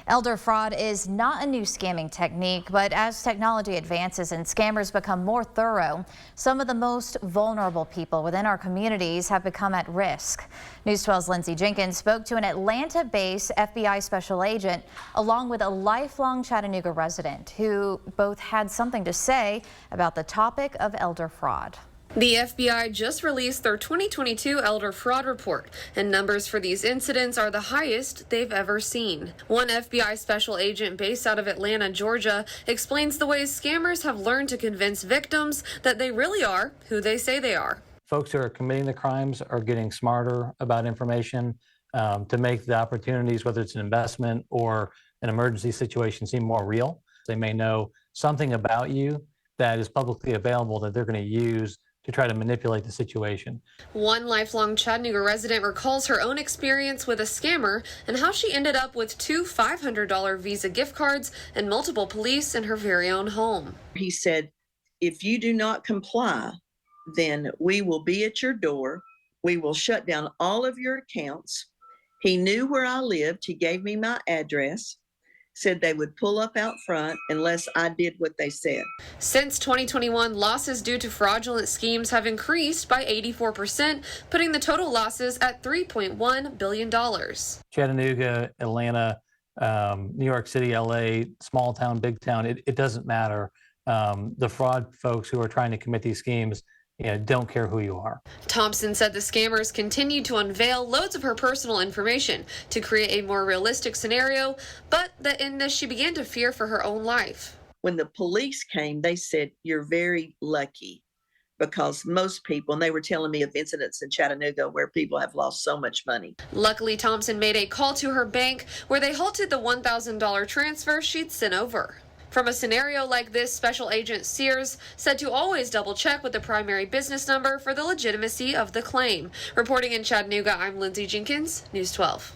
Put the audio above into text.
Elder fraud is not a new scamming technique, but as technology advances and scammers become more thorough, some of the most vulnerable people within our communities have become at risk. News 12's Lindsay Jenkins spoke to an Atlanta-based FBI special agent along with a lifelong Chattanooga resident who both had something to say about the topic of elder fraud. The FBI just released their 2022 elder fraud report, and numbers for these incidents are the highest they've ever seen. One FBI special agent based out of Atlanta, Georgia, explains the ways scammers have learned to convince victims that they really are who they say they are. Folks who are committing the crimes are getting smarter about information to make the opportunities, whether it's an investment or an emergency situation, seem more real. They may know something about you that is publicly available that they're going to use to try to manipulate the situation. One lifelong Chattanooga resident recalls her own experience with a scammer and how she ended up with two $500 Visa gift cards and multiple police in her very own home. He said, if you do not comply, then we will be at your door. We will shut down all of your accounts. He knew where I lived. He gave me my address. Said they would pull up out front unless I did what they said. Since 2021, losses due to fraudulent schemes have increased by 84%, putting the total losses at $3.1 billion. Chattanooga, Atlanta, New York City, LA, small town, big town, it doesn't matter. The fraud folks who are trying to commit these schemes don't care who you are. Thompson said the scammers continued to unveil loads of her personal information to create a more realistic scenario, but that in this she began to fear for her own life. When the police came, they said, you're very lucky, because most people, and they were telling me of incidents in Chattanooga where people have lost so much money. Luckily, Thompson made a call to her bank where they halted the $1,000 transfer she'd sent over. From a scenario like this, Special Agent Sears said to always double check with the primary business number for the legitimacy of the claim. Reporting in Chattanooga, I'm Lindsay Jenkins, News 12.